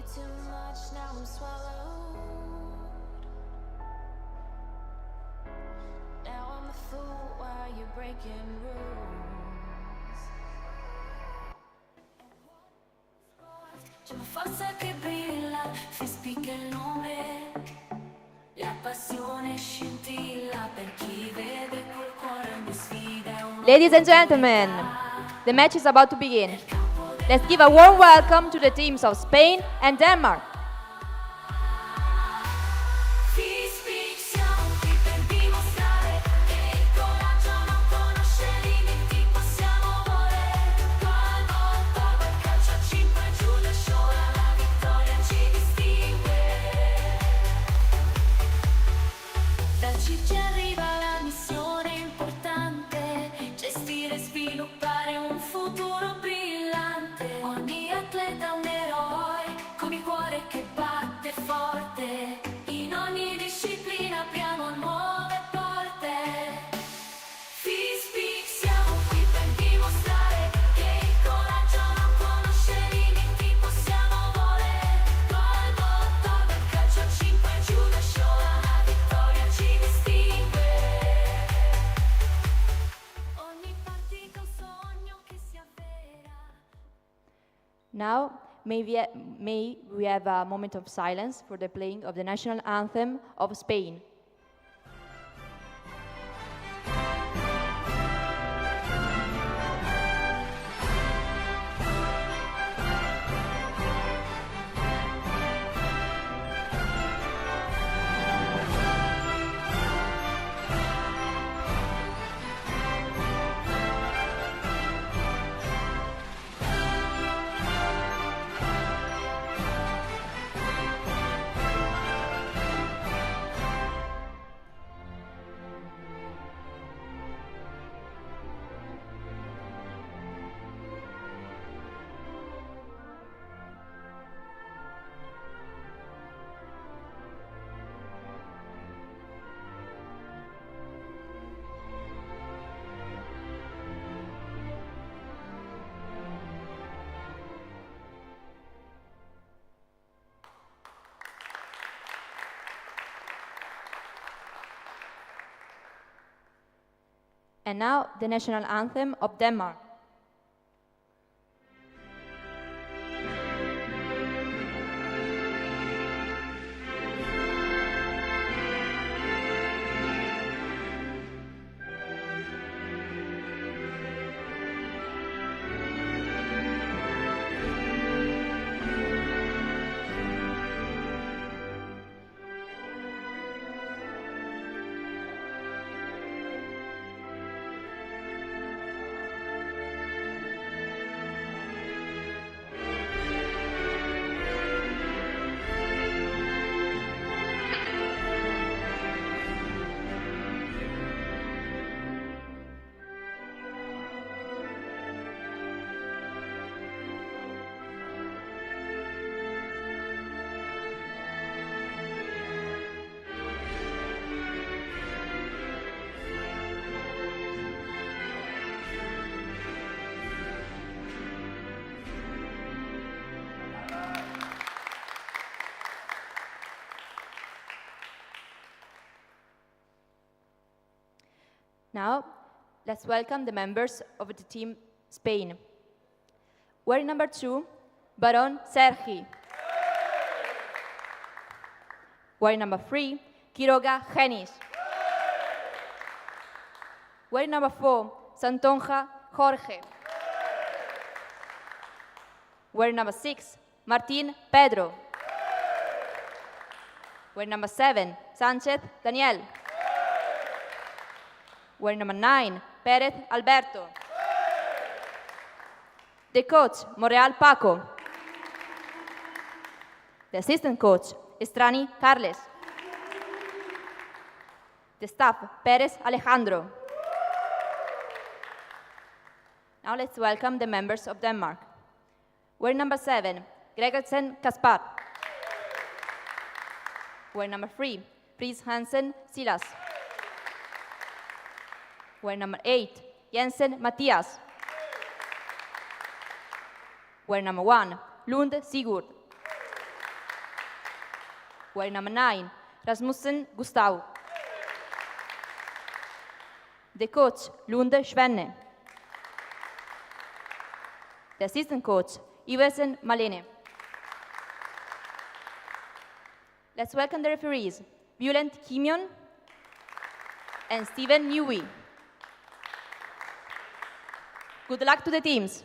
too much, now I'm swallowed. Now I'm a fool while you're breaking rules. C'è una forza che brilla, si spicca il nome. La passione scintilla per chi vede col cuore ogni sfida. Ladies and gentlemen, the match is about to begin. Let's give a warm welcome to the teams of Spain and Denmark. Ci arriva la missione importante, gestire e sviluppare un futuro brillante. Ogni atleta un eroe, con il cuore che batte forte. In ogni disciplina apriamo nuove porte. Frisbee siamo qui per dimostrare che il coraggio non conosce limiti, possiamo volare. Gol, botto, del calcio a 5 giù da sciola, la vittoria ci distingue. Ogni partita un sogno che si avvera. Now, may we have a moment of silence for the playing of the national anthem of Spain. And now, the national anthem of Denmark. Now, let's welcome the members of the team Spain. Wearing number 2, Baron Sergi. Wearing number 3, Quiroga Genis. Wearing number 4, Santonja Jorge. Wearing number 6, Martín Pedro. Wearing number 7, Sánchez Daniel. Wearing number 9, Pérez Alberto. The coach, Morreal Paco. The assistant coach, Estrani Carles. The staff, Pérez Alejandro. Now let's welcome the members of Denmark. Wearing number 7, Gregersen Kaspar. Wearing number 3, Fris Hansen Silas. Wearing number 8, Jensen Mathias. Wearing number 1, Lund Sigurd. Wearing number 9, Rasmussen Gustav. The coach, Lunde Svenne. The assistant coach, Iversen Malene. Let's welcome the referees, Violent Kimion and Steven Newey. Good luck to the teams.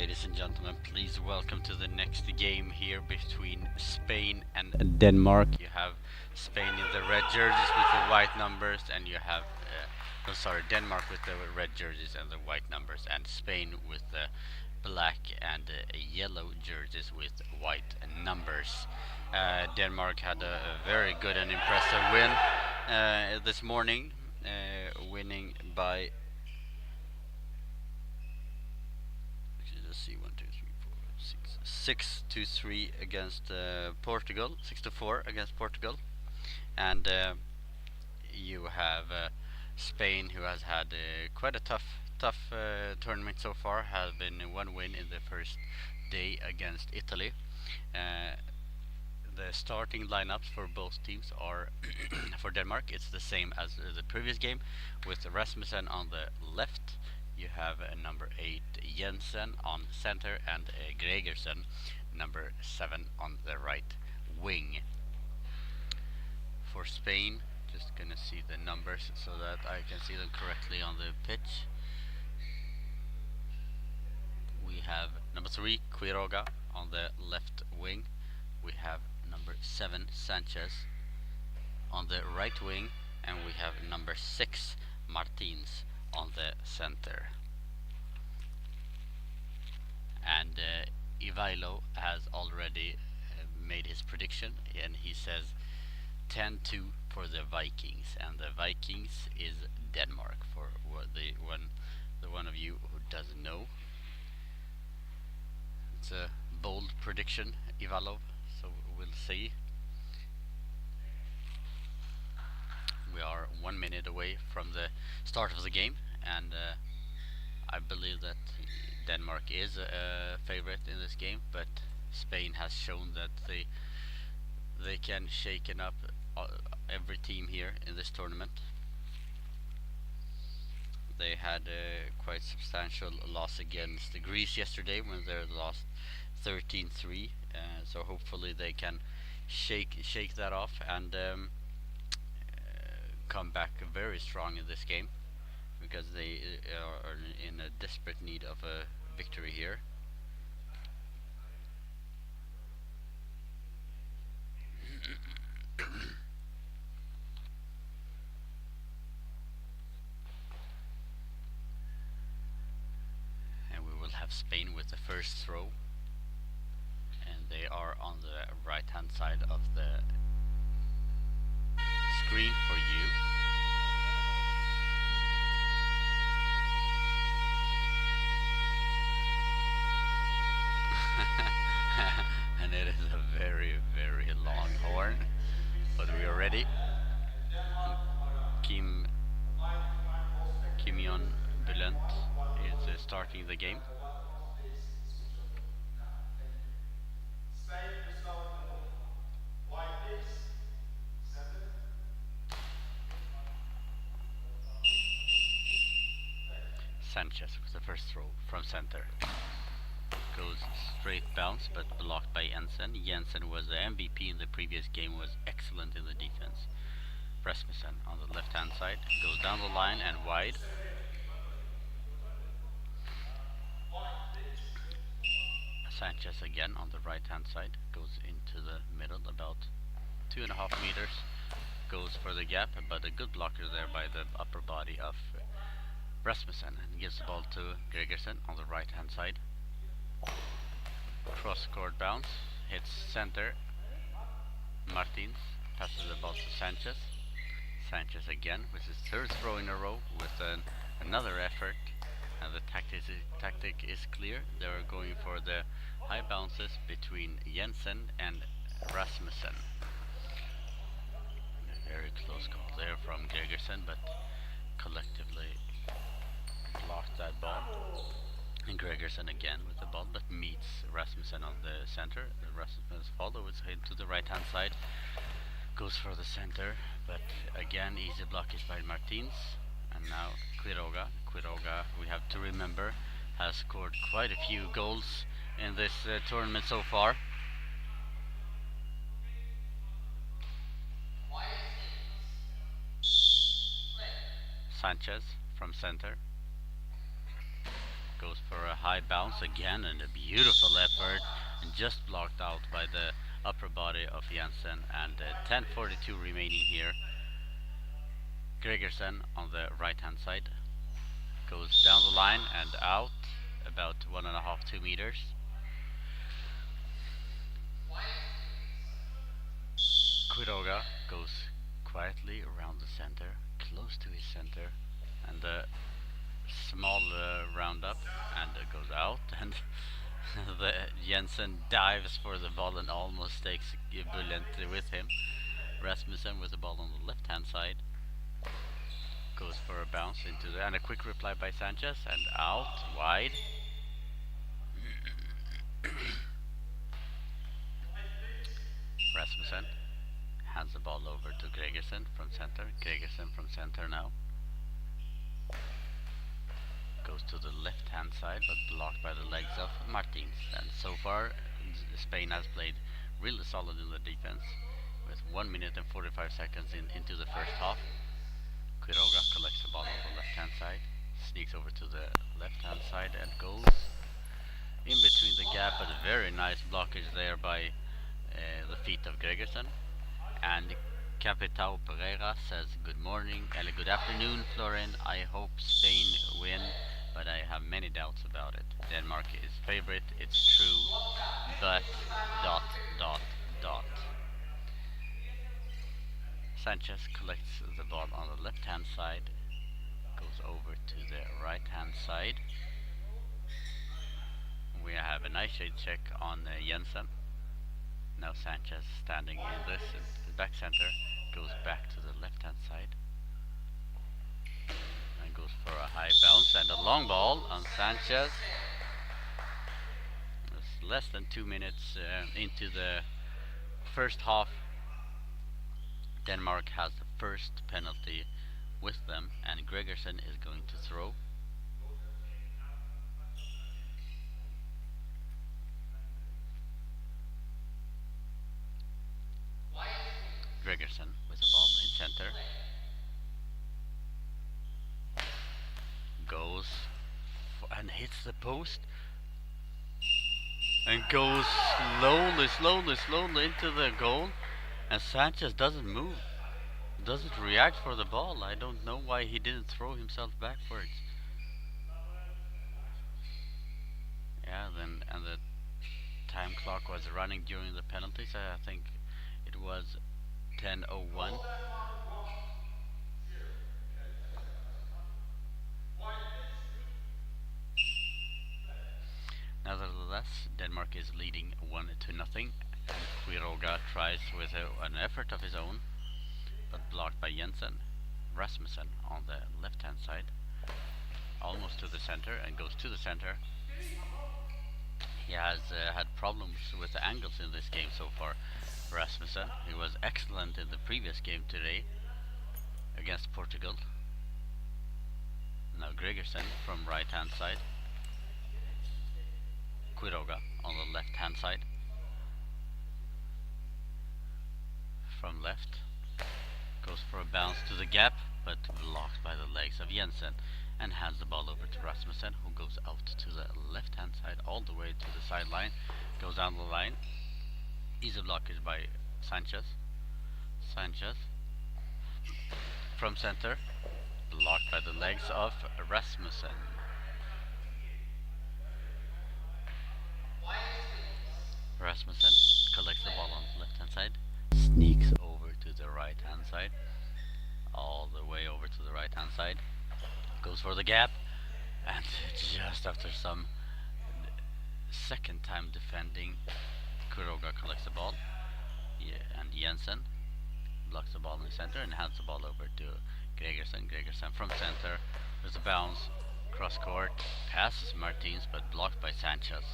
ladies and gentlemen, please welcome to the next game here between Spain and Denmark. You have Spain in the red jerseys with the white numbers, and you have, Denmark with the red jerseys and the white numbers, and Spain with the black and yellow jerseys with white numbers. Denmark had a very good and impressive win this morning, winning by, let's see, 6-3 against Portugal, 6-4 against Portugal, and you have Spain, who has had quite a tough tournament so far, has been one win in the first day against Italy. Uh, the starting lineups for both teams are for Denmark. It's the same as the previous game, with Rasmussen on the left. You have number 8 Jensen on center, and Gregersen, number 7, on the right wing. For Spain, just gonna see the numbers so that I can see them correctly on the pitch. We have number 3 Quiroga on the left wing. We have number 7 Sanchez on the right wing, and we have number 6 Martins on the center. And Ivailo has already made his prediction, and he says 10-2 for the Vikings, and the Vikings is Denmark, for the one of you who doesn't know. It's a bold prediction, Ivalov, so we'll see. We are 1 minute away from the start of the game, and I believe that Denmark is a favorite in this game, but Spain has shown that they can shake up every team here in this tournament. They had a quite substantial loss against Greece yesterday when they lost 13-3, so hopefully they can shake that off and come back very strong in this game, because they are in a desperate need of a victory here. And we will have Spain with the first throw, and they are on the right hand side of the screen for you. And it is a very, very long horn, but we are ready. Kimion Bülent is starting the game. Sanchez with the first throw from center. Goes straight bounce, but blocked by Jensen. Jensen was the MVP in the previous game, was excellent in the defense. Rasmussen on the left hand side goes down the line and wide. Sanchez again on the right hand side goes into the middle, about 2.5 meters. Goes for the gap, but a good blocker there by the upper body of Rasmussen, and gives the ball to Gregersen on the right hand side. Cross court bounce, hits center. Martins passes the ball to Sanchez. Sanchez again with his third throw in a row with another effort, and the tactic is clear. They are going for the high bounces between Jensen and Rasmussen. A very close call there from Gregersen, but collectively blocked that ball. And Gregersen again with the ball, but meets Rasmussen on the center. Rasmussen's follows him to the right hand side, goes for the center, but again easy block is by Martins. And now Quiroga, we have to remember, has scored quite a few goals in this tournament so far. Sanchez from center goes for a high bounce again, and a beautiful effort, and just blocked out by the upper body of Jensen. And 10:42 remaining here. Gregersen on the right hand side goes down the line and out about 1.5–2 meters. Quiroga goes quietly around the center, close to his center, and a small roundup, and goes out, and the Jensen dives for the ball and almost takes Bulent with him. Rasmussen with the ball on the left hand side goes for a bounce into the, and a quick reply by Sanchez, and out wide. Rasmussen hands the ball over to Gregersen from center. Gregersen from center now goes to the left hand side, but blocked by the legs of Martins. And so far Spain has played really solid in the defense, with 1 minute and 45 seconds into the first half. Quiroga collects the ball on the left hand side, sneaks over to the left hand side, and goes in between the gap, but a very nice blockage there by the feet of Gregersen. And Capitao Pereira says, "Good morning, good afternoon, Florin. I hope Spain win, but I have many doubts about it. Denmark is favorite, it's true, but ... Sanchez collects the ball on the left hand side, goes over to the right hand side. We have a nice shade check on Jensen. Now Sanchez standing in this back center, goes back to the left hand side and goes for a high bounce and a long ball on Sanchez. It's less than 2 minutes into the first half. Denmark has the first penalty with them, and Gregersen is going to throw. Gregersen with the ball in center. Goes and hits the post. And goes slowly into the goal. And Sanchez doesn't move. Doesn't react for the ball. I don't know why he didn't throw himself backwards. Yeah, then and the time clock was running during the penalties. I think it was 10:01. Nevertheless, Denmark is leading 1-0. Quiroga tries with an effort of his own, but blocked by Jensen. Rasmussen on the left hand side, almost to the center, and goes to the center. He has had problems with the angles in this game so far. Rasmussen, he was excellent in the previous game today against Portugal. Now Gregersen from right hand side. Quiroga on the left hand side. From left, goes for a bounce to the gap, but blocked by the legs of Jensen, and hands the ball over to Rasmussen, who goes out to the left hand side all the way to the sideline, goes down the line. Easy blockage by Sanchez. Sanchez from center, blocked by the legs of Rasmussen. Rasmussen collects the ball on the left hand side, sneaks over to the right hand side, all the way over to the right hand side, goes for the gap, and just after some second time defending, Quiroga collects the ball, and Jensen blocks the ball in the center and hands the ball over to Gregersen. Gregersen from center with a bounce, cross court, passes Martins, but blocked by Sanchez.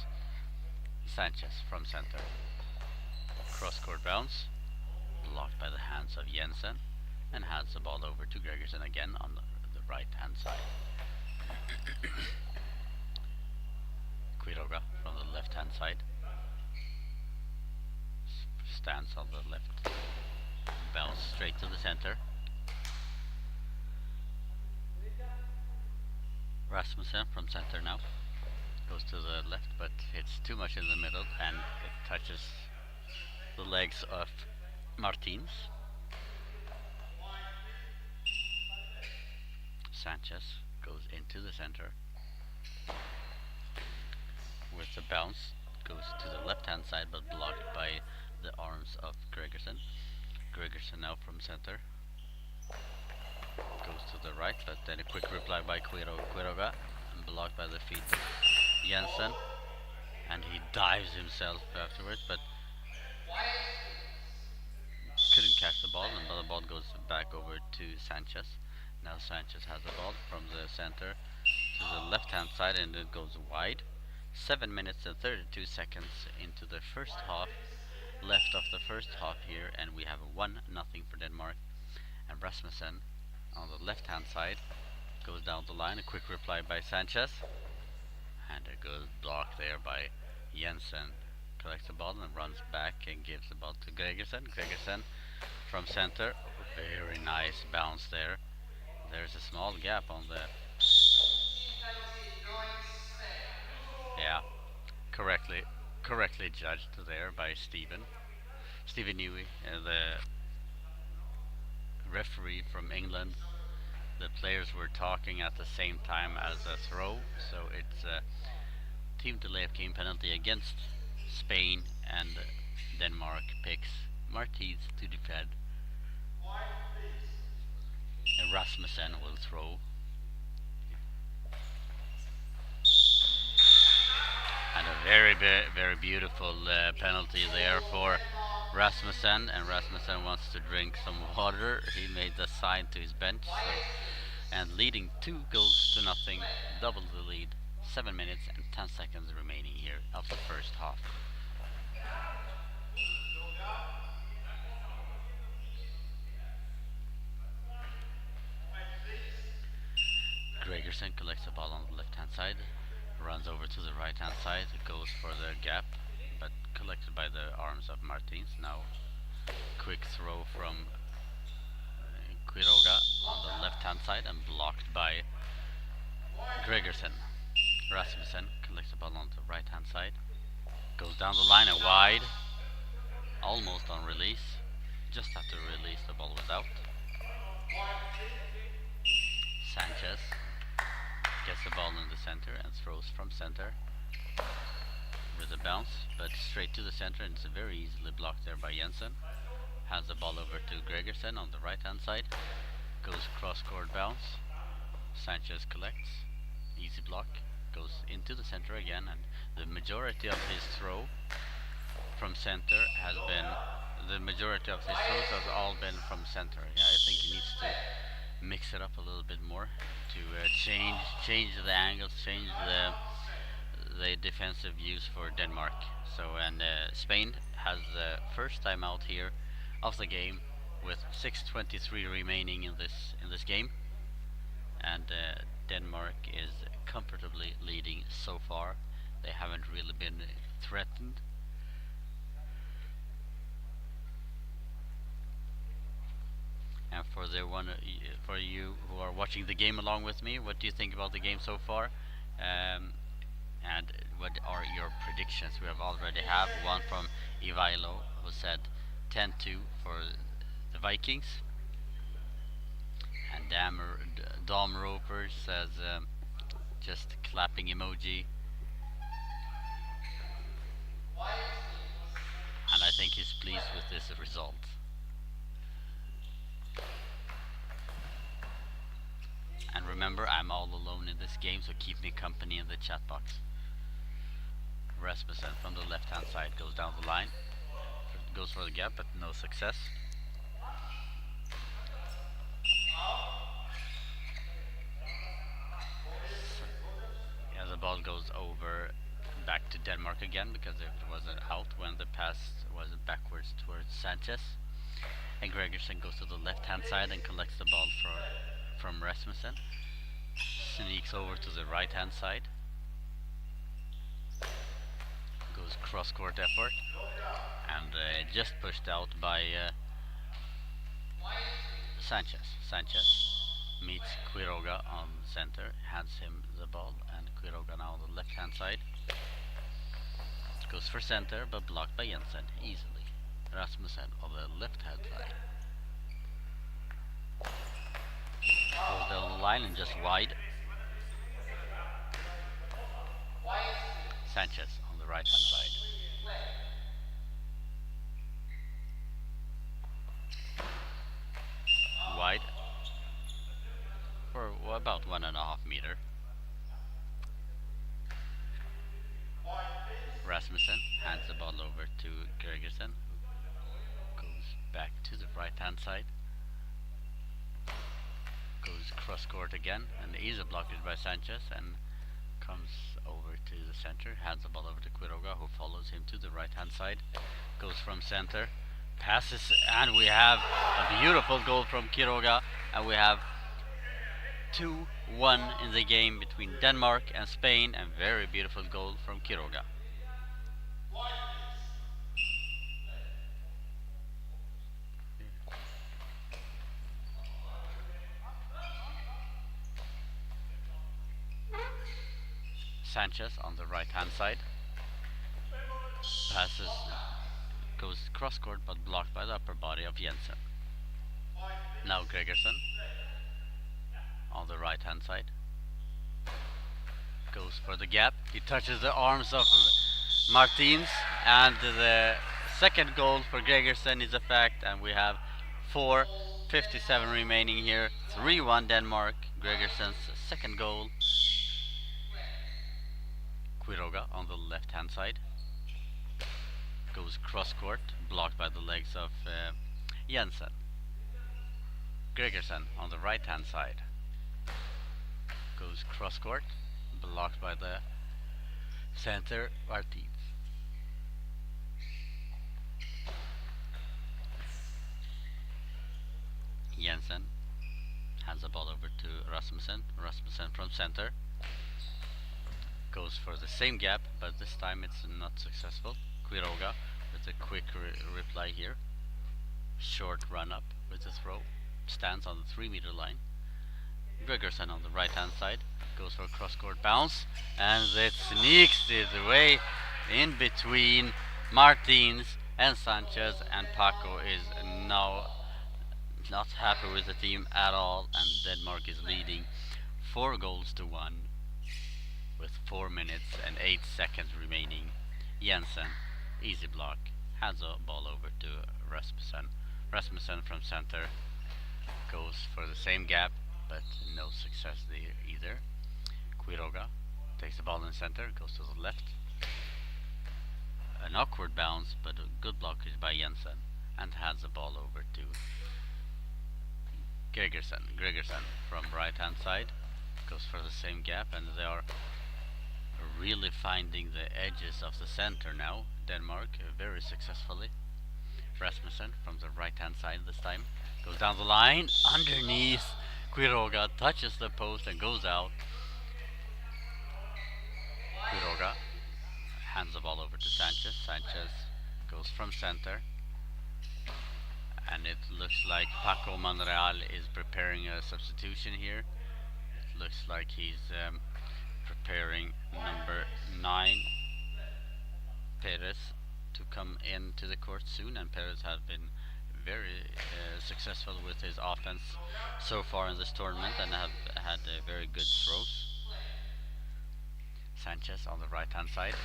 Sanchez from center, cross court bounce, blocked by the hands of Jensen, and hands the ball over to Gregersen again on the right hand side. Quiroga from the left hand side stands on the left, bounce straight to the center. Rasmussen from center now, goes to the left, but hits too much in the middle, and it touches the legs of Martins. Sanchez goes into the center with the bounce, goes to the left hand side but blocked by the arms of Gregerson. Gregerson now from center goes to the right, but then a quick reply by Quiroga, and blocked by the feet of Jensen, and he dives himself afterwards, but couldn't catch the ball, and the ball goes back over to Sanchez. Now Sanchez has the ball from the center to the left hand side, and it goes wide. 7 minutes and 32 seconds into the first half, left of the first half here, and we have a 1-0 for Denmark. And Rasmussen on the left hand side goes down the line, a quick reply by Sanchez, and a good block there by Jensen. Collects the ball and runs back and gives the ball to Gregerson. Gregerson from center, very nice bounce there. There's a small gap on the, yeah, correctly judged there by Stephen Newey, the referee from England. The players were talking at the same time as a throw, so it's a team delay of game penalty against Spain, and Denmark picks Martins to defend. And Rasmussen will throw. And a very beautiful penalty there for Rasmussen, and Rasmussen wants to drink some water. He made the sign to his bench, and leading 2-0, double the lead. 7 minutes and 10 seconds remaining here of the first half. Gregerson collects the ball on the left hand side, runs over to the right hand side, goes for the gap, but collected by the arms of Martins. Now quick throw from Quiroga on the left hand side and blocked by Gregerson. Rasmussen collects the ball on the right hand side, goes down the line and wide, almost on release, just have to release, the ball was out. Sanchez gets the ball in the center and throws from center with a bounce, but straight to the center, and it's very easily blocked there by Jensen. Hands the ball over to Gregerson on the right hand side, goes cross-court bounce. Sanchez collects, easy block, goes into the center again, and the majority of his throw from center has been, the majority of his throws have all been from center. Yeah, I think he needs to mix it up a little bit more to change the angles, change the defensive views for Denmark. So, and Spain has the first time out here of the game with 6:23 remaining in this game, and Denmark is comfortably leading so far. They haven't really been threatened. And for you who are watching the game along with me, what do you think about the game so far? And what are your predictions? We have already have one from Ivailo, who said 10-2 for the Vikings. And Dom Roper says just clapping emoji. And I think he's pleased with this result. And remember, I'm all alone in this game, so keep me company in the chat box. Rasmussen from the left hand side goes down the line, goes for the gap, but no success. Yeah, the ball goes over back to Denmark again, because it was an out when the pass was backwards towards Sanchez. And Gregerson goes to the left hand side and collects the ball from Rasmussen. Sneaks over to the right hand side. Goes cross court effort. And just pushed out by Sanchez. meets Quiroga on center, hands him the ball, and Quiroga now on the left hand side. Goes for center, but blocked by Jensen easily. Rasmussen on the left hand side. Goes down the line and just wide. Sanchez on the right hand side. Wide for about 1.5 meter. Rasmussen hands the ball over to Gregersen, who goes back to the right hand side. Goes cross court again, and is a blockage by Sanchez and comes over to the center, hands the ball over to Quiroga, who follows him to the right hand side. Goes from center, passes, and we have a beautiful goal from Quiroga, and we have 2-1 in the game between Denmark and Spain, and very beautiful goal from Quiroga. Sanchez on the right hand side, passes, goes cross court but blocked by the upper body of Jensen. Now Gregersen on the right hand side, goes for the gap, he touches the arms of Martins, and the second goal for Gregersen is a fact, and we have 4:57 remaining here. 3-1 Denmark. Gregersen's second goal. Quiroga on the left hand side, goes cross court, blocked by the legs of Jensen. Gregersen on the right hand side, goes cross court, blocked by the center Martins. Jensen hands the ball over to Rasmussen. Rasmussen from center, goes for the same gap, but this time it's not successful. Quiroga with a quick reply here. Short run up with a throw. Stands on the 3-meter line. Gregersen on the right hand side, goes for a cross court bounce, and it sneaks it away in between Martins and Sanchez, and Paco is now not happy with the team at all, and Denmark is leading 4-1 with 4 minutes and 8 seconds remaining. Jensen, easy block, hands the ball over to Rasmussen. Rasmussen from center, goes for the same gap, but no success there either. Quiroga takes the ball in center, goes to the left. An awkward bounce, but a good blockage by Jensen, and hands the ball over to Gregersen. Gregersen from right hand side, goes for the same gap, and they are really finding the edges of the center now, Denmark, very successfully. Rasmussen from the right hand side this time, goes down the line, underneath. Quiroga touches the post and goes out. Quiroga hands the ball over to Sanchez. Sanchez goes from center, and it looks like Paco Monreal is preparing a substitution here. It looks like he's preparing number 9, Perez, to come into the court soon, and Perez has been very successful with his offense so far in this tournament and have had very good throws. Sanchez on the right hand side,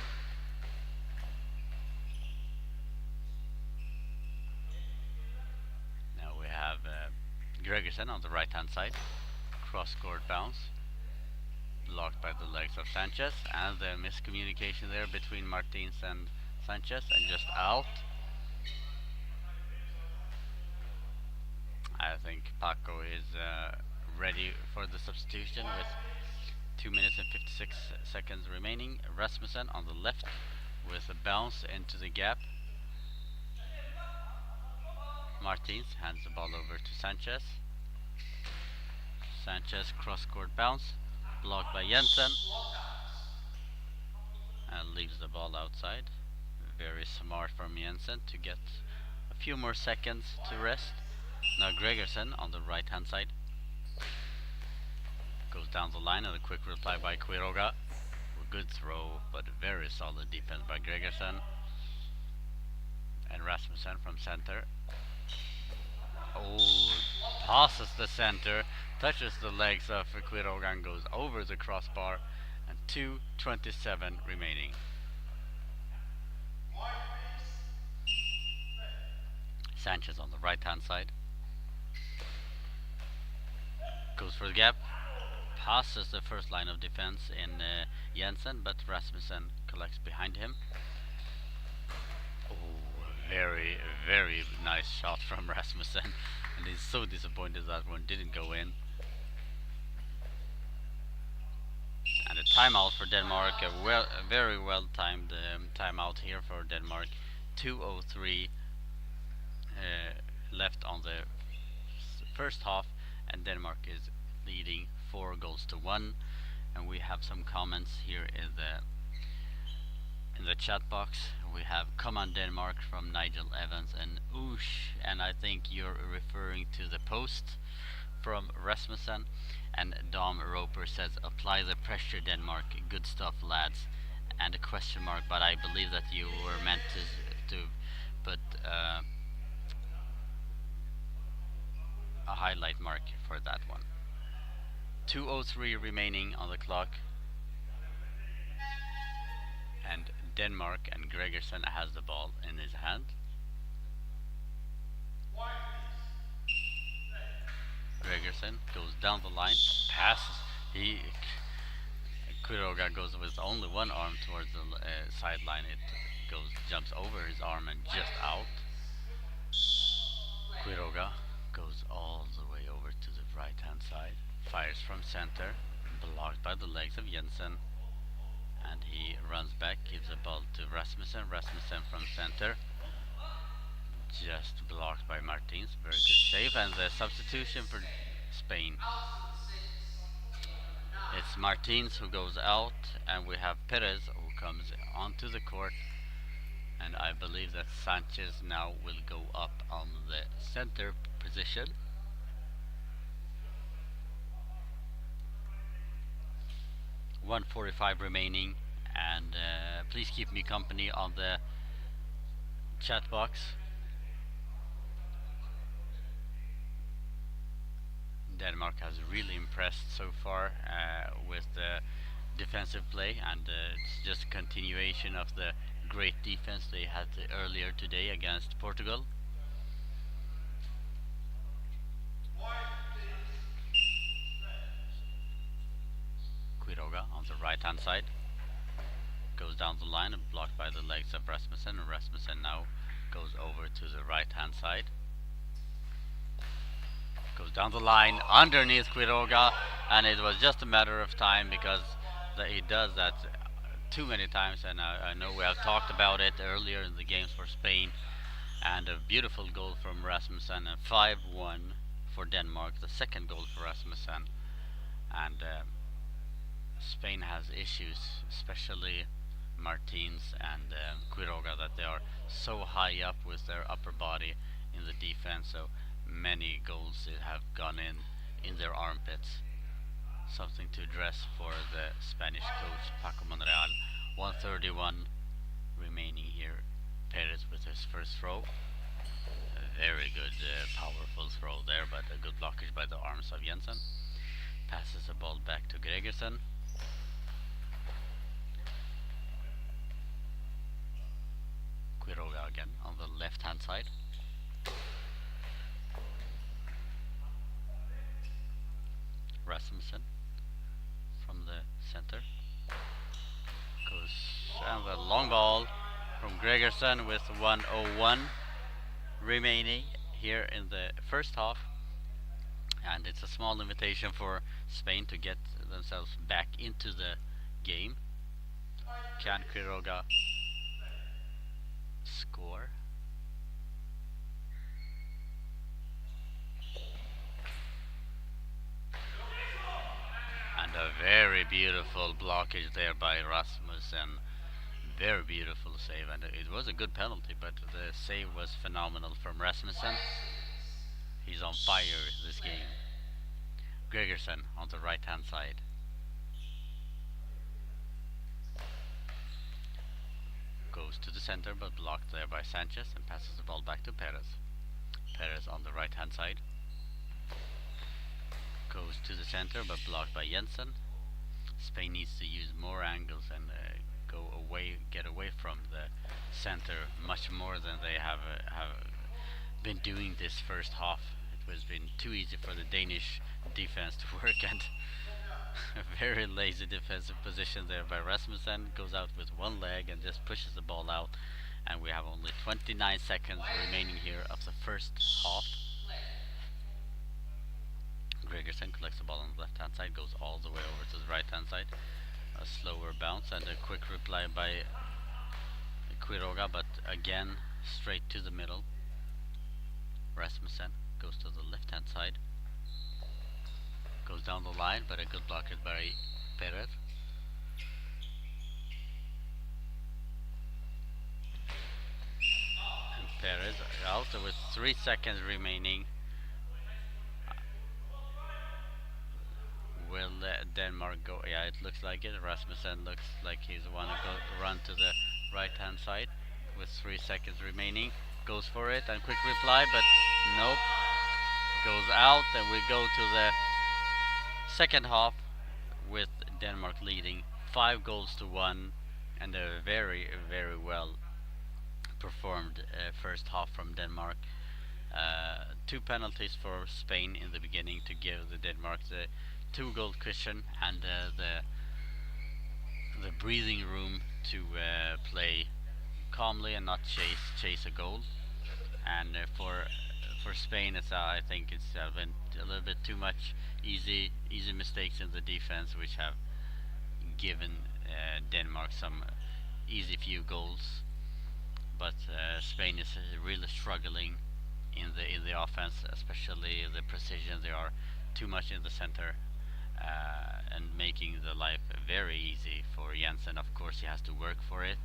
now we have Gregersen on the right hand side, cross court bounce, blocked by the legs of Sanchez, and the miscommunication there between Martins and Sanchez, and just out. I think Paco is ready for the substitution with 2 minutes and 56 seconds remaining. Rasmussen on the left with a bounce into the gap. Martins hands the ball over to Sanchez. Sanchez cross court bounce, blocked by Jensen, and leaves the ball outside. Very smart from Jensen to get a few more seconds to rest. Now Gregersen on the right hand side, Goes down the line and a quick reply by Quiroga. Good throw, but very solid defense by Gregersen. And Rasmussen from center. Oh, passes the center, touches the legs of Quiroga and goes over the crossbar. And 2:27 remaining. Sanchez on the right hand side. Goes for the gap. Passes the first line of defense in Jensen, but Rasmussen collects behind him. Oh, very, very nice shot from Rasmussen. And he's so disappointed that one didn't go in. And a timeout for Denmark, a very well timed timeout here for Denmark. 2:03 left on the first half, and Denmark is leading 4-1. And we have some comments here in the chat box. We have "Come on Denmark" from Nigel Evans and Oosh, and I think you're referring to the post from Rasmussen. And Dom Roper says, "Apply the pressure, Denmark. Good stuff, lads." And a question mark, but I believe that you were meant to put a highlight mark for that one. 2:03 remaining on the clock. And Denmark, and Gregersen has the ball in his hand. Gregersen goes down the line, passes. Quiroga goes with only one arm towards the sideline. It jumps over his arm and just out. Quiroga goes all the way over to the right hand side, fires from center, blocked by the legs of Jensen, and he runs back, gives the ball to Rasmussen. Rasmussen from center, just blocked by Martins. Very good save, and the substitution for Spain. It's Martins who goes out, and we have Perez who comes onto the court. And I believe that Sanchez now will go up on the center position. .145 remaining, and please keep me company on the chat box. Denmark has really impressed so far with the defensive play, and it's just a continuation of the great defense they had earlier today against Portugal. Quiroga on the right hand side goes down the line and blocked by the legs of Rasmussen, and Rasmussen now goes over to the right hand side. Goes down the line underneath Quiroga, and it was just a matter of time because he does that too many times, and I know we have talked about it earlier in the games for Spain. And a beautiful goal from Rasmussen, and 5-1 for Denmark, the second goal for Rasmussen. And Spain has issues, especially Martins and Quiroga, that they are so high up with their upper body in the defense, so many goals have gone in their armpits. Something to address for the Spanish coach Paco Monreal. 1:31 remaining here. Perez with his first throw. A very good, powerful throw there, but a good blockage by the arms of Jensen. Passes the ball back to Gregersen. Quiroga again on the left hand side. Rasmussen from the center goes, and the long ball from Gregersen with 1:01 remaining here in the first half, and it's a small invitation for Spain to get themselves back into the game. Can Quiroga score? And a very beautiful blockage there by Rasmussen. Very beautiful save, and it was a good penalty, but the save was phenomenal from Rasmussen. He's on fire this game. Gregersen on the right hand side. Goes to the center but blocked there by Sanchez and passes the ball back to Perez. Perez on the right hand side. Goes to the center but blocked by Jensen. Spain needs to use more angles and get away from the center much more than they have been doing this first half. It was been too easy for the Danish defense to work, and a very lazy defensive position there by Rasmussen. Goes out with one leg and just pushes the ball out, and we have only 29 seconds remaining here of the first half. Gregersen collects the ball on the left hand side, goes all the way over to the right hand side. A slower bounce and a quick reply by Quiroga, but again straight to the middle. Rasmussen goes to the left hand side, goes down the line, but a good blocker by Perez. And Perez out with 3 seconds remaining. Will Denmark go? Yeah, it looks like it. Rasmussen looks like he's the one to run to the right hand side with 3 seconds remaining. Goes for it and quick reply, but nope. Goes out, and we go to the second half with Denmark leading 5-1, and a very, very well performed first half from Denmark. 2 penalties for Spain in the beginning to give the Denmark the 2-goal cushion and the breathing room to play calmly and not chase a goal. And for Spain, I think it's been a little bit too much easy mistakes in the defense, which have given Denmark some easy few goals. But Spain is really struggling in the offense, especially the precision. They are too much in the center and making the life very easy for Jensen. Of course, he has to work for it,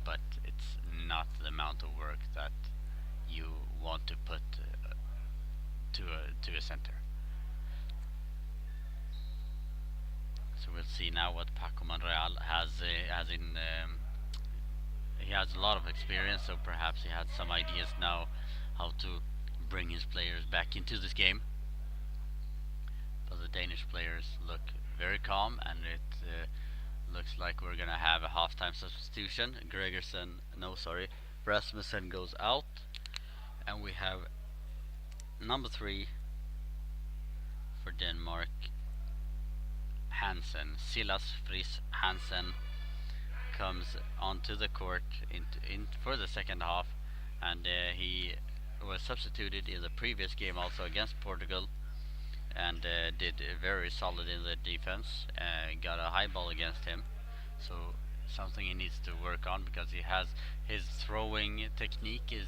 but it's not the amount of work that you want to put to a center. So we'll see now what Paco Monreal has in. He has a lot of experience, so perhaps he has some ideas now how to bring his players back into this game. But the Danish players look very calm, and it looks like we're gonna have a halftime substitution. Rasmussen goes out, and we have number 3 for Denmark, Hansen. Silas Friis Hansen comes onto the court for the second half, and he was substituted in the previous game also against Portugal, and did very solid in the defense. Got a high ball against him, so something he needs to work on, because his throwing technique is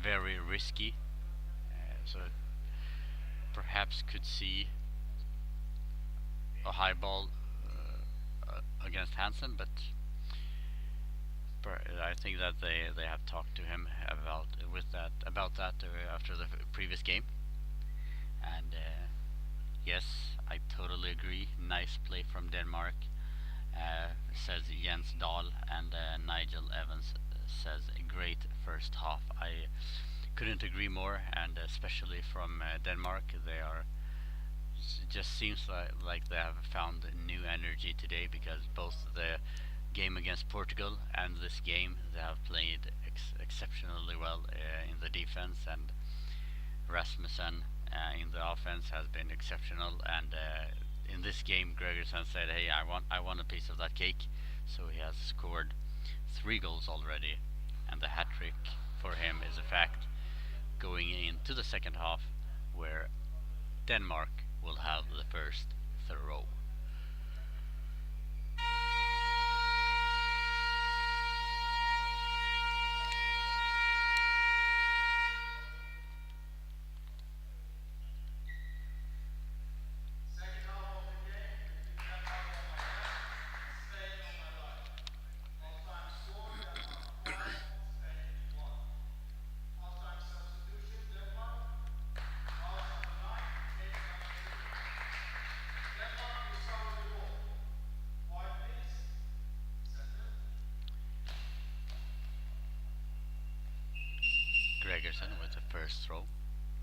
very risky, so perhaps could see a high ball against Hansen, but I think that they have talked to him about that after the previous game. And yes, I totally agree. Nice play from Denmark, says Jens Dahl, and Nigel Evans says a great first half. I couldn't agree more, and especially from Denmark, just seems like they have found a new energy today, because both the game against Portugal and this game they have played exceptionally well in the defense, and Rasmussen in the offense has been exceptional. And in this game, Gregersen said, "Hey, I want a piece of that cake," so he has scored 3 goals already, and the hat trick for him is a fact, going into the second half, where Denmark will have the first throw. Gregerson with the first throw,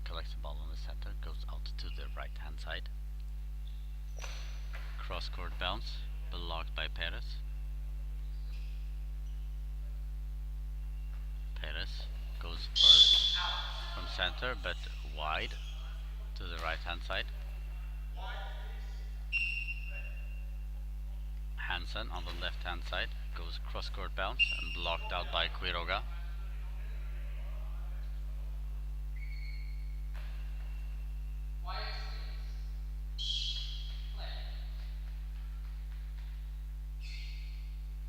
collects the ball on the center, goes out to the right hand side. Cross court bounce, blocked by Perez. Perez goes from center but wide to the right hand side. Hansen on the left hand side goes cross court bounce and blocked out by Quiroga.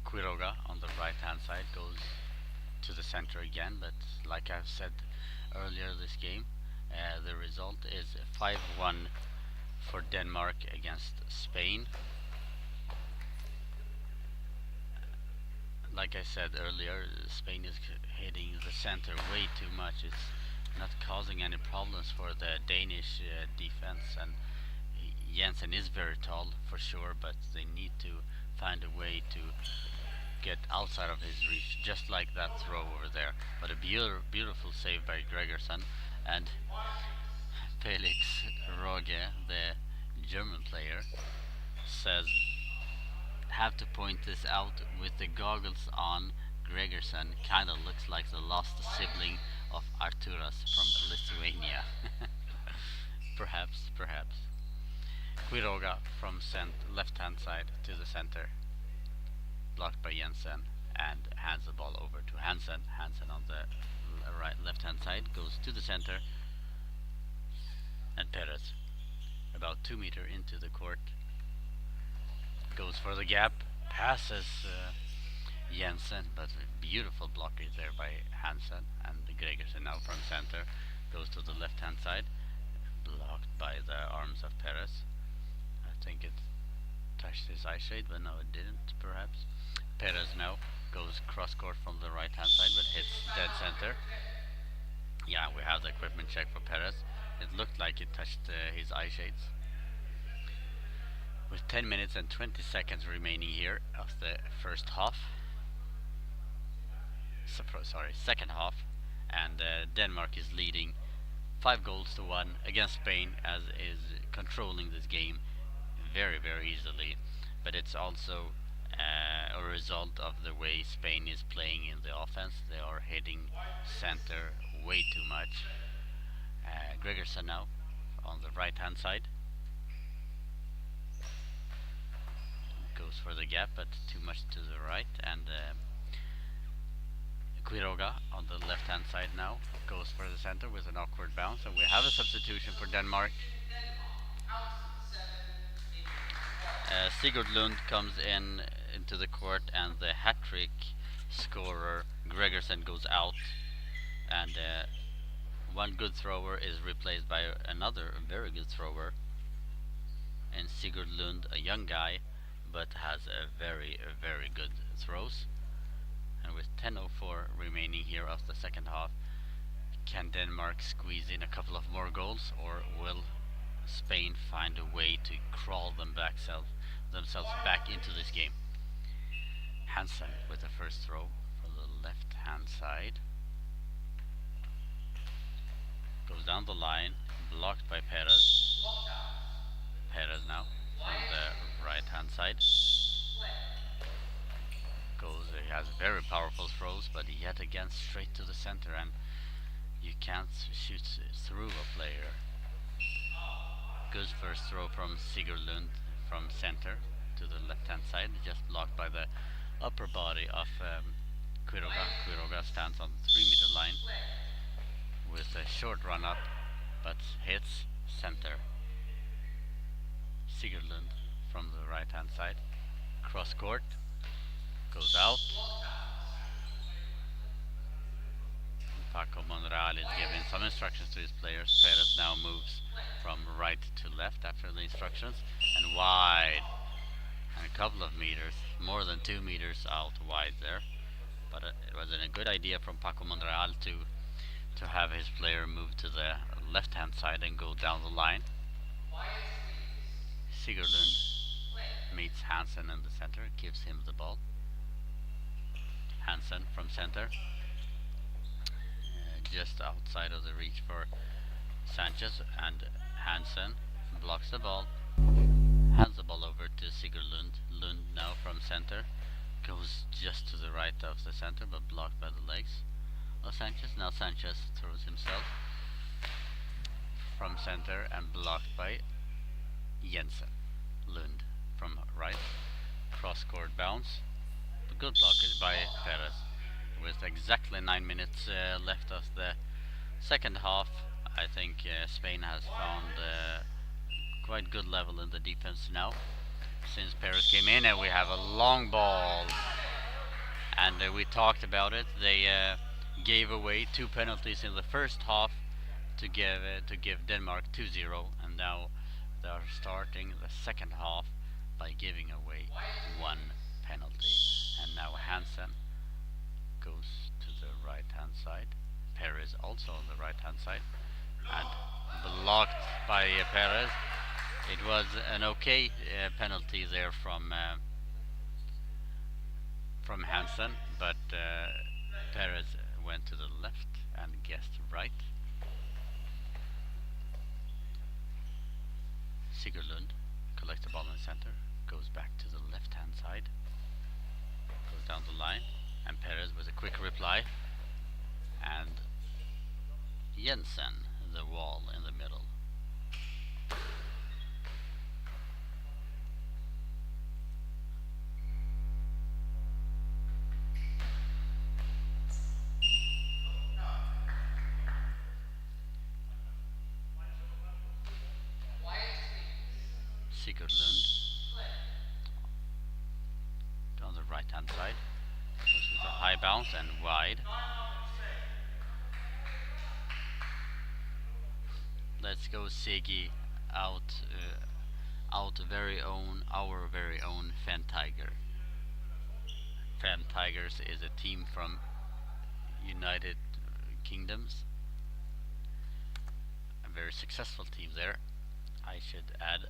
Quiroga on the right hand side goes to the center again, but like I've said earlier this game, the result is 5-1 for Denmark against Spain. Like I said earlier, Spain is hitting the center way too much. It's not causing any problems for the Danish defense, and Jensen is very tall for sure, but they need to find a way to get outside of his reach, just like that throw over there. But a beautiful save by Gregerson, and Felix Roge, the German player, says, have to point this out with the goggles on. Gregerson kinda looks like the lost sibling of Arturas from Lithuania. Perhaps. Quiroga from left hand side to the center, blocked by Jensen, and hands the ball over to Hansen. Hansen on the left hand side goes to the center, and Perez, about 2 meters into the court, goes for the gap, passes Jensen, but a beautiful blockage there by Hansen, and Gregerson now from center goes to the left hand side, blocked by the arms of Perez. I think it touched his eye shade, but no, it didn't, perhaps. Perez now goes cross court from the right hand side, but hits dead center. Yeah, we have the equipment check for Perez. It looked like it touched his eye shades. With 10 minutes and 20 seconds remaining here of the first half, second half, and Denmark is leading 5-1 against Spain, as is controlling this game very easily. But it's also a result of the way Spain is playing in the offense. They are hitting center way too much. Gregerson now on the right hand side goes for the gap, but too much to the right, and Quiroga on the left hand side now goes for the center with an awkward bounce, and we have a substitution for Denmark. Sigurd Lund comes into the court, and the hat-trick scorer Gregerson goes out, and one good thrower is replaced by another very good thrower, and Sigurd Lund, a young guy, but has a very good throws. And with 10:04 remaining here of the second half, can Denmark squeeze in a couple of more goals, or will Spain find a way to crawl themselves back into this game? Hansen with the first throw from the left hand side, goes down the line, blocked by Perez. Perez now from the right hand side he has very powerful throws, but yet again straight to the center, and you can't shoot through a player. Good first throw from Sigurd Lund from center to the left hand side, just blocked by the upper body of Quiroga. Quiroga stands on the 3-meter line with a short run up, but hits center. Sigurd Lund from the right hand side, cross court, goes out. Paco Monreal is giving some instructions to his players. Perez now moves from right to left after the instructions, and wide, and a couple of meters, more than 2 meters out wide there. But it was a good idea from Paco Monreal to have his player move to the left hand side and go down the line. Sigurd Lund meets Hansen in the center, gives him the ball. Hansen from center, just outside of the reach for Sanchez, and Hansen blocks the ball, hands the ball over to Sigurd Lund. Lund now from center, goes just to the right of the center, but blocked by the legs of Sanchez. Now Sanchez throws himself from center and blocked by Jensen. Lund from right, cross-court bounce. The good blockage by Perez. With exactly 9 minutes left of the second half, I think Spain has found quite good level in the defense now. Since Perez came in, and we have a long ball, and we talked about it. They gave away 2 penalties in the first half to give Denmark 2-0, and now they are starting the second half by giving away 1 penalty. And now Hansen goes to the right hand side. Perez also on the right hand side, and blocked by Perez. It was an okay penalty there from Hansen, but Perez went to the left and guessed right. Sigurd Lund collects the ball in the center, goes back to the left hand side, goes down the line, and Perez with a quick reply, and Jensen the wall in the middle. Sigurd Lund on the right hand side, goes with a high bounce and wide. Let's go Siggy out, our very own Fen Tiger. Fen Tigers is a team from United Kingdoms, a very successful team there, I should add.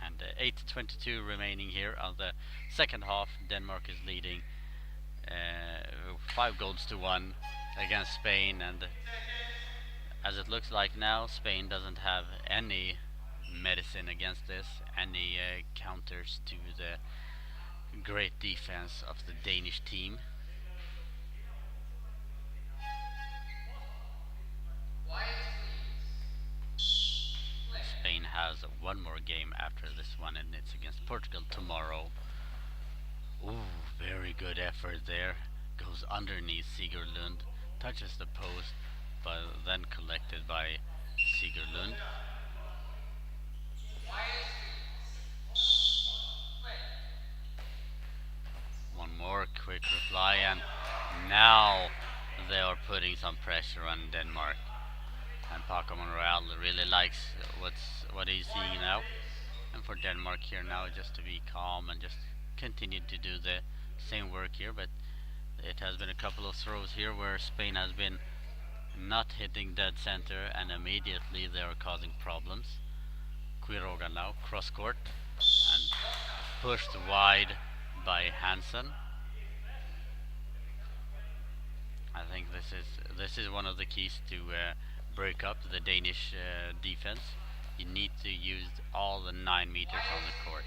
And 8:22 remaining here on the second half. Denmark is leading 5-1 against Spain, and as it looks like now, Spain doesn't have any medicine against this, any counters to the great defense of the Danish team. Spain has 1 more game after this one, and it's against Portugal tomorrow. Ooh, very good effort there. Goes underneath Sigurd Lund, touches the post, but then collected by Sigurd Lund. One more quick reply, and now they are putting some pressure on Denmark. And Paco Monreal really likes what he's seeing now. And for Denmark here now, just to be calm and just continue to do the same work here. But it has been a couple of throws here where Spain has been not hitting dead center, and immediately they are causing problems. Quiroga now cross court and pushed wide by Hansen. I think this is one of the keys to break up the Danish defense. You need to use all the 9 meters on the court.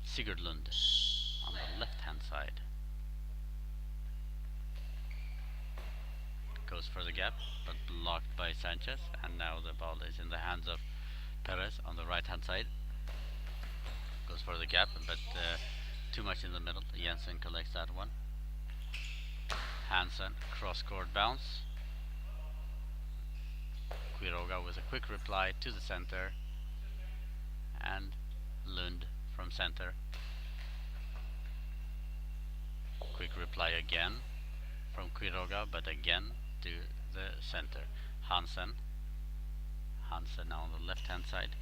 Sigurd Lund on the left hand side goes for the gap, but blocked by Sanchez, and now the ball is in the hands of Perez on the right hand side. Goes for the gap, but too much in the middle. Jensen collects that one. Hansen cross court bounce. Quiroga with a quick reply to the center, and Lund from center. Quick reply again from Quiroga, but again to the center. Hansen now on the left hand side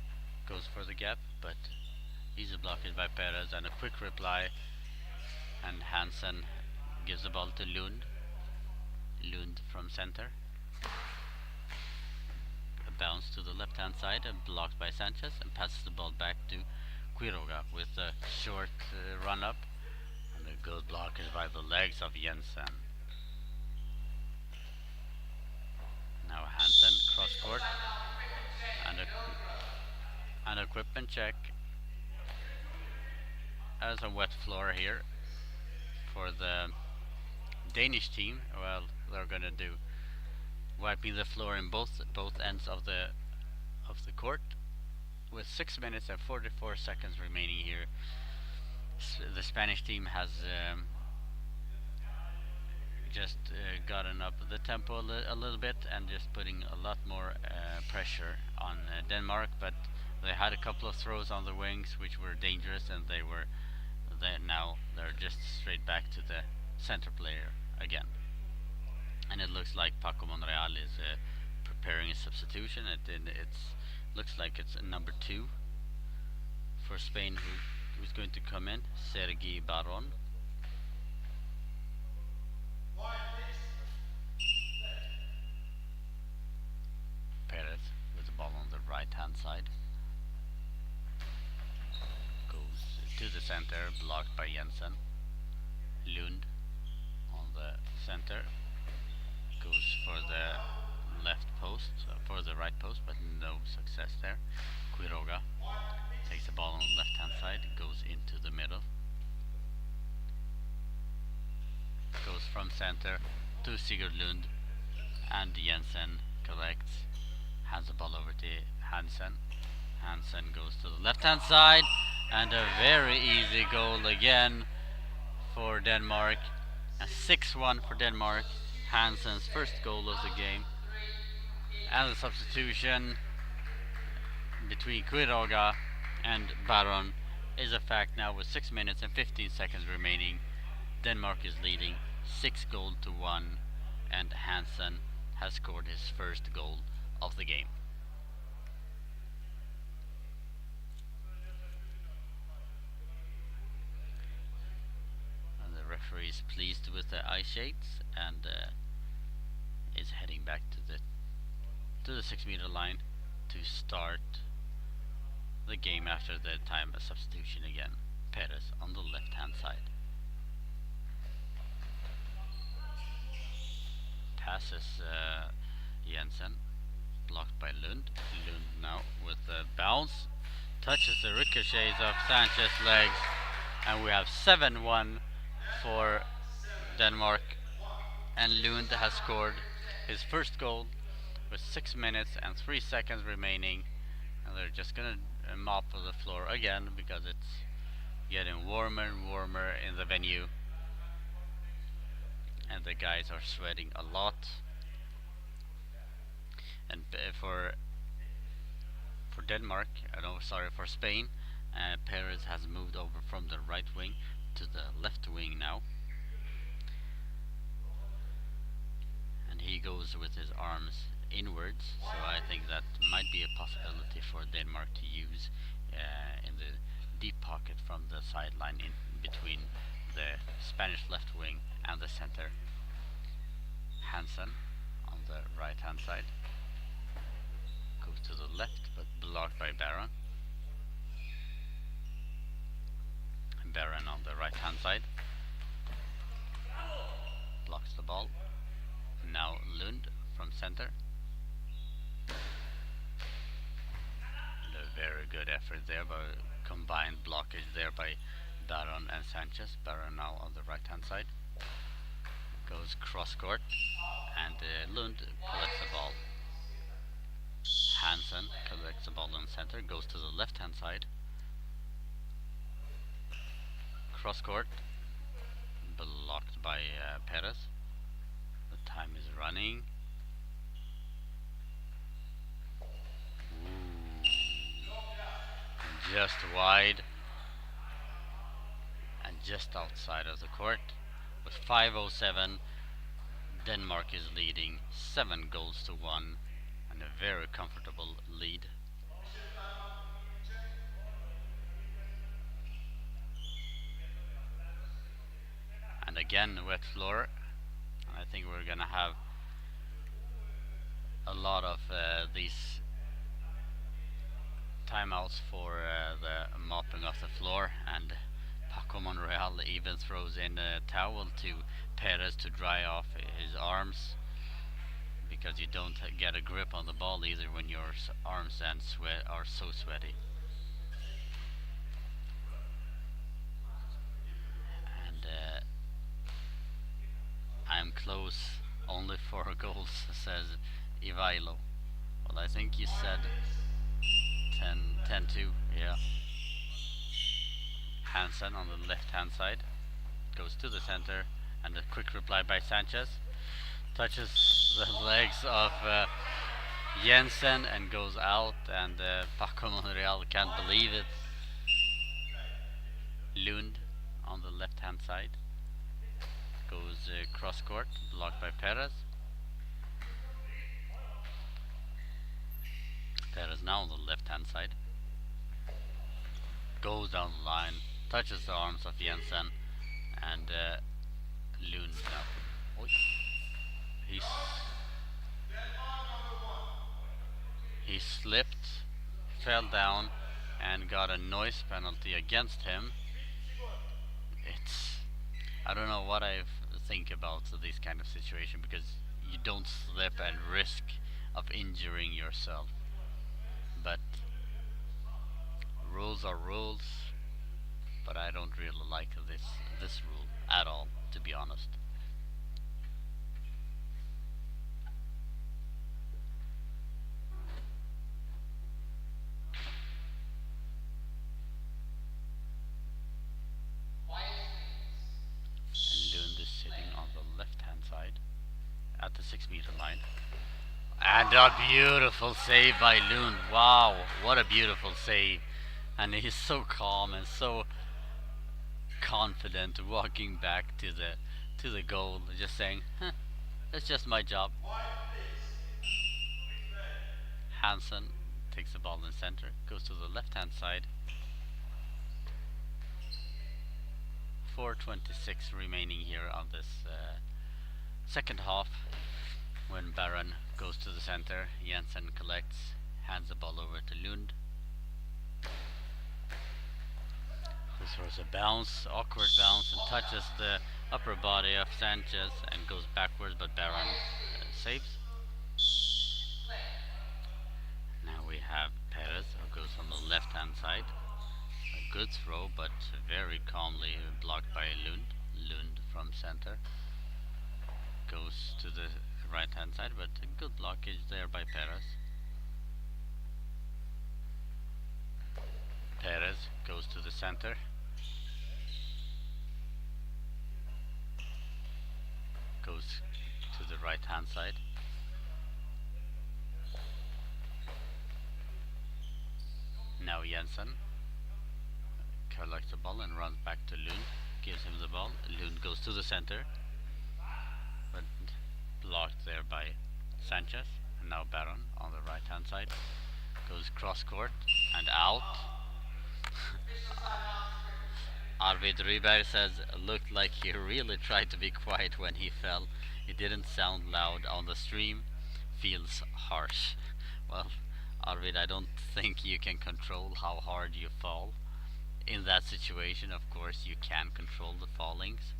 goes for the gap, but easy blockage by Perez, and a quick reply, and Hansen gives the ball to Lund from center. Bounce to the left hand side and blocked by Sanchez, and passes the ball back to Quiroga with a short run up, and a good blockage by the legs of Jensen. and check. As a wet floor here for the Danish team. Well, they're gonna do wiping the floor in both ends of the court with 6 minutes and 44 seconds remaining here. The Spanish team has just gotten up the tempo a little bit and just putting a lot more pressure on Denmark, but they had a couple of throws on the wings which were dangerous, and now they're just straight back to the center player again. And it looks like Paco Monreal is preparing a substitution. It looks like it's number 2 for Spain who's going to come in, Sergi Baron. Perez with the ball on the right hand side. Goes to the center, blocked by Jensen. Lund on the center. Goes for the left post, for the right post, but no success there. Quiroga takes the ball on the left hand side, goes into the middle. Goes from center to Sigurd Lund, and Jensen collects, hands the ball over to Hansen. Hansen goes to the left hand side, and a very easy goal again for Denmark. A 6-1 for Denmark. Hansen's first goal of the game. And the substitution between Quiroga and Baron is a fact now with 6 minutes and 15 seconds remaining. Denmark is leading 6-1, and Hansen has scored his first goal of the game. And the referee is pleased with the eye shades and is heading back to the 6-meter line to start the game after the time of substitution again. Perez on the left hand side. Passes Jensen, blocked by Lund. Lund now with the bounce, touches the ricochets of Sanchez's legs, and we have 7-1 for Denmark, and Lund has scored his first goal with 6 minutes and 3 seconds remaining, and they're just gonna mop the floor again because it's getting warmer and warmer in the venue, and the guys are sweating a lot. And for Denmark, for Spain, Perez has moved over from the right wing to the left wing now, and he goes with his arms inwards, so I think that might be a possibility for Denmark to use in the deep pocket from the sideline in between the Spanish left wing and the center. Hansen on the right hand side goes to the left, but blocked by Baron. Baron on the right hand side blocks the ball. Now Lund from center. A very good effort there, by combined blockage there by Baron and Sanchez. Baron now on the right hand side goes cross court, and Lund collects the ball. Hansen collects the ball in center, goes to the left hand side. Cross court, blocked by Perez. The time is running. Just wide and just outside of the court. With 5:07, Denmark is leading 7-1, and a very comfortable lead. And again, wet floor. I think we're gonna have a lot of these timeouts for the mopping of the floor, and Paco Monreal even throws in a towel to Perez to dry off his arms, because you don't get a grip on the ball either when your arms and are so sweaty. close, only 4 goals, says Ivailo. Well, I think you said 10-2, yeah. Hansen on the left hand side goes to the center, and a quick reply by Sanchez. Touches the legs of Jensen and goes out, and Paco Monreal can't believe it. Lund on the left hand side goes cross court, blocked by Perez. Perez now on the left hand side goes down the line, touches the arms of Jensen, and Lund now. Oy. He slipped, fell down, and got a noise penalty against him. I don't know what I think about this kind of situation, because you don't slip and risk of injuring yourself. But rules are rules, but I don't really like this rule at all, to be honest. And Lund is sitting on the left hand side at the 6-meter line. And a beautiful save by Lund. Wow, what a beautiful save. And he's so calm and so confident, walking back to the goal, just saying, that's just my job. Hansen takes the ball in center, goes to the left hand side. 4:26 remaining here on this second half, when Baron goes to the center. Jensen collects, hands the ball over to Lund, who throws a bounce, awkward bounce, and touches the upper body of Sanchez and goes backwards, but Baron saves. Now we have Perez, who goes on the left hand side. A good throw, but very calmly blocked by Lund. Lund from center goes to the right hand side, but a good blockage there by Perez. Perez goes to the center, goes to the right hand side. Now Jensen collects the ball and runs back to Lund, gives him the ball. Lund goes to the center, but blocked there by Sanchez. And now Baron on the right hand side goes cross court and out. Arvid Ryberg says, looked like he really tried to be quiet when he fell. It didn't sound loud on the stream. Feels harsh. Well, Arvid, I don't think you can control how hard you fall. In that situation, of course, you can control the fallings,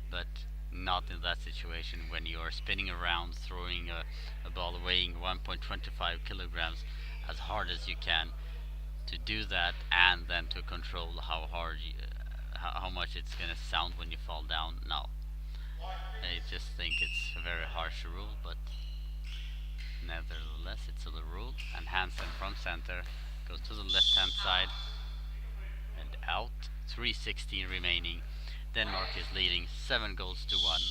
but not in that situation when you are spinning around, throwing a ball weighing 1.25 kilograms as hard as you can. To do that and then to control how hard how much it's gonna sound when you fall down, no. I just think it's a very harsh rule, but nevertheless it's a rule. And Hansen from center goes to the left hand side and out. 3:16 remaining. Denmark is leading 7-1,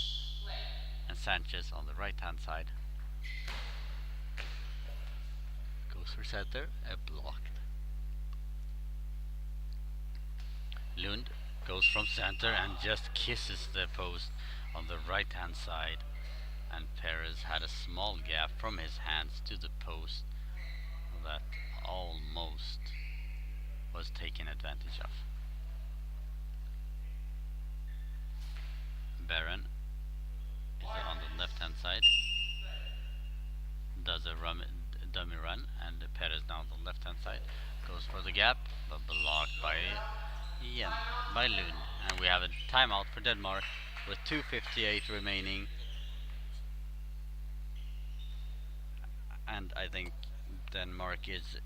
and Sanchez on the right hand side goes for center and blocked. Lund goes from center and just kisses the post on the right hand side, and Perez had a small gap from his hands to the post that almost was taken advantage of. Baron is on the left hand side, does a dummy run, and Perez now on the left hand side goes for the gap, but blocked by Lund. And we have a timeout for Denmark with 2:58 remaining. And I think Denmark is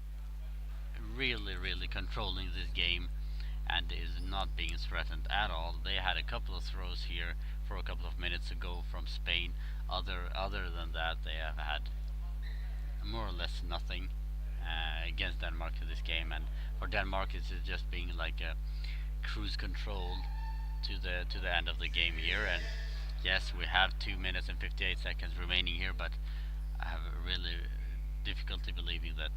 really controlling this game and is not being threatened at all. They had a couple of throws here for a couple of minutes ago from Spain. Other than that, they have had more or less nothing against Denmark in this game, and for Denmark it's just being like a cruise control to the end of the game here. And yes, we have 2 minutes and 58 seconds remaining here, but I have a really difficulty believing that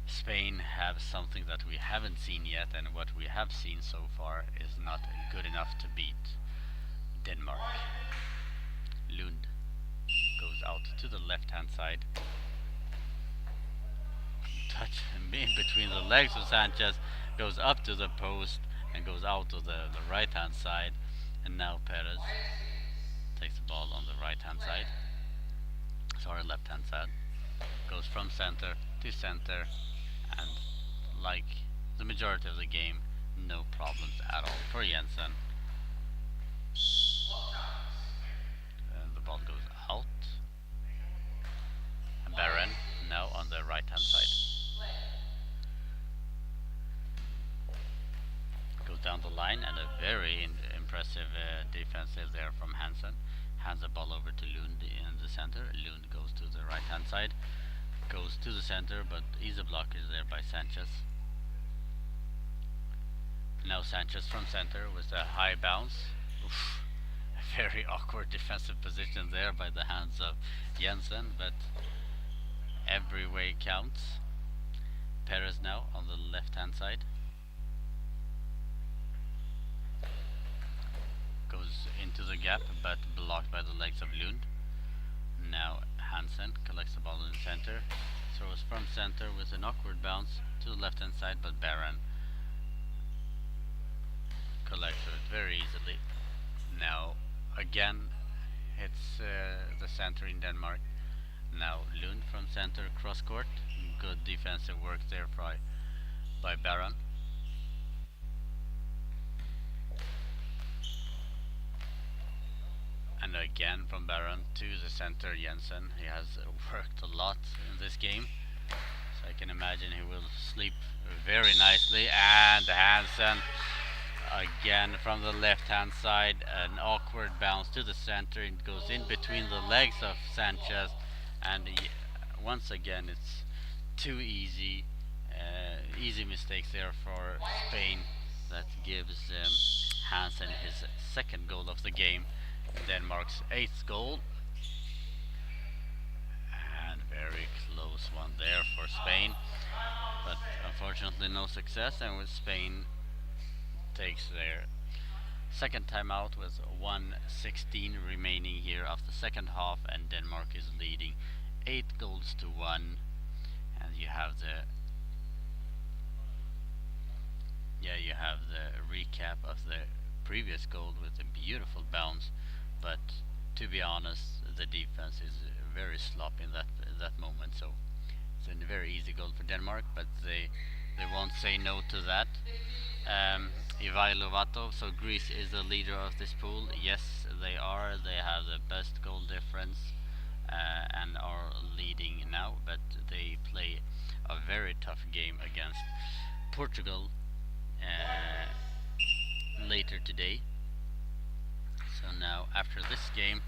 Spain have something that we haven't seen yet, and what we have seen so far is not good enough to beat Denmark. Lund goes out to the left hand side, touch in between the legs of Sanchez, goes up to the post and goes out to the right hand side, and now Perez takes the ball on the right hand side, sorry, left hand side, goes from center to center, and like the majority of the game, no problems at all for Jensen. And the ball goes out, and Baron now on the right hand side. Goes down the line, and a very impressive defensive there from Hansen. Hands the ball over to Lund in the center. Lund goes to the right hand side, goes to the center, but easy block is there by Sanchez. Now Sanchez from center with a high bounce. Oof, a very awkward defensive position there by the hands of Jensen, but every way counts. Perez now on the left hand side. Goes into the gap, but blocked by the legs of Lund. Now Hansen collects the ball in the center, throws from center with an awkward bounce to the left hand side, but Baron collects it very easily. Now again hits the center in Denmark. Now Lund from center cross court. Good defensive work there by Baron. And again from Baron to the center, Jensen. He has worked a lot in this game, so I can imagine he will sleep very nicely. And Hansen again from the left hand side, an awkward bounce to the center. It goes in between the legs of Sanchez, and once again it's too easy. Easy mistakes there for Spain that gives Hansen his second goal of the game. Denmark's 8th goal, and very close one there for Spain, but unfortunately no success, and with Spain takes their second timeout with 1:16 remaining here of the second half, and Denmark is leading 8-1, and you have the recap of the previous goal with a beautiful bounce. But to be honest, the defense is very sloppy in that moment, so it's a very easy goal for Denmark, but they won't say no to that. Ivai Lovato, so Greece is the leader of this pool. Yes, they are. They have the best goal difference and are leading now, but they play a very tough game against Portugal later today. So now after this game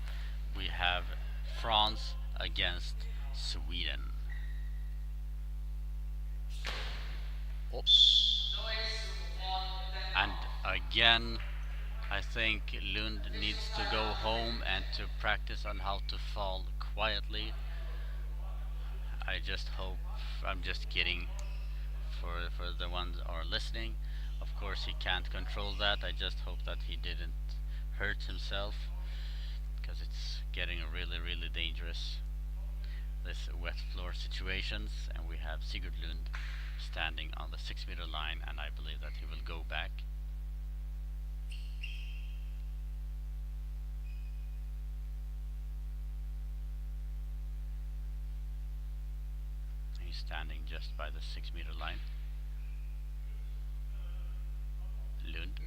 we have France against Sweden. Oops. And again I think Lund needs to go home and to practice on how to fall quietly. I just hope, I'm just kidding for the ones who are listening. Of course he can't control that. I just hope that he didn't hurt himself, because it's getting really dangerous, this wet floor situations. And we have Sigurd Lund standing on the 6-meter line, and I believe that he will go back. He's standing just by the 6-meter line. Lund.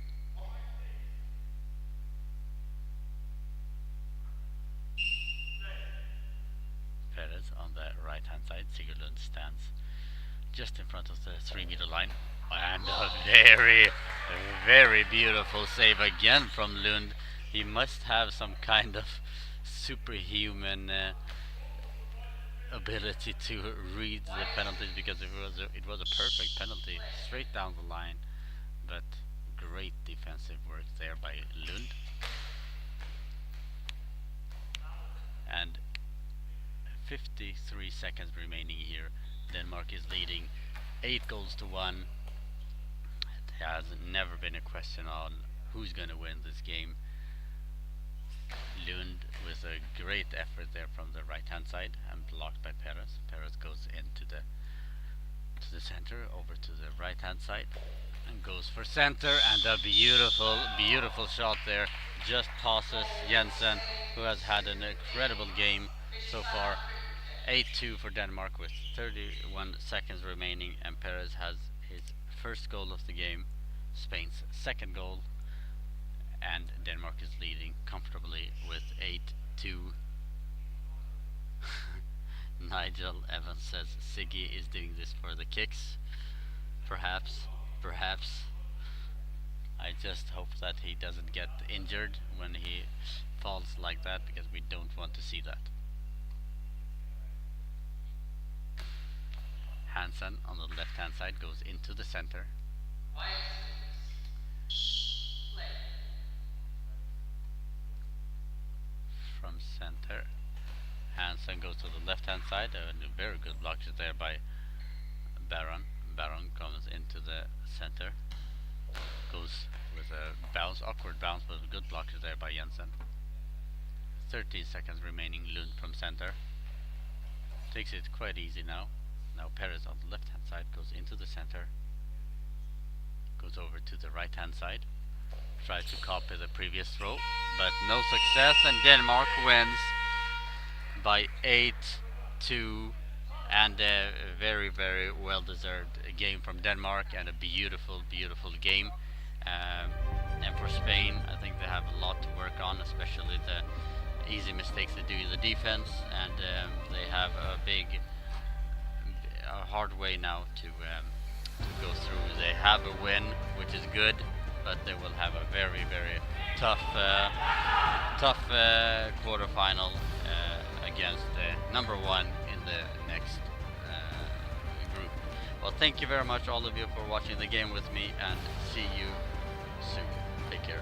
Perez on the right hand side. Sigurd Lund stands just in front of the 3-meter line, and a very beautiful save again from Lund. he must have some kind of superhuman ability to read the penalties, because it was a perfect penalty straight down the line. But great defensive work there by Lund. And 53 seconds remaining here. Denmark is leading 8-1. It has never been a question on who's going to win this game. Lund with a great effort there from the right hand side and blocked by Perez. Perez goes into the center, over to the right hand side and goes for center, and a beautiful shot there. Just passes Jensen, who has had an incredible game so far. 8-2 for Denmark with 31 seconds remaining, and Perez has his first goal of the game, Spain's second goal, and Denmark is leading comfortably with 8-2. Nigel Evans says Siggy is doing this for the kicks. Perhaps. I just hope that he doesn't get injured when he falls like that, because we don't want to see that. Hansen on the left hand side goes into the center. From center, Hansen goes to the left hand side, and a very good block there by Baron. Baron comes into the center, goes with a bounce, awkward bounce, but a good block there by Jensen. 13 seconds remaining. Lund from center takes it quite easy now. Now Perez on the left hand side goes into the center, goes over to the right hand side, tries to copy the previous throw, but no success, and Denmark wins by 8-2, and a very well deserved game from Denmark, and a beautiful game. And for Spain, I think they have a lot to work on, especially the easy mistakes they do in the defense, and they have a hard way now to go through. They have a win, which is good, but they will have a very tough quarterfinal against the number one in the next group. Well, thank you very much all of you for watching the game with me, and see you soon. Take care.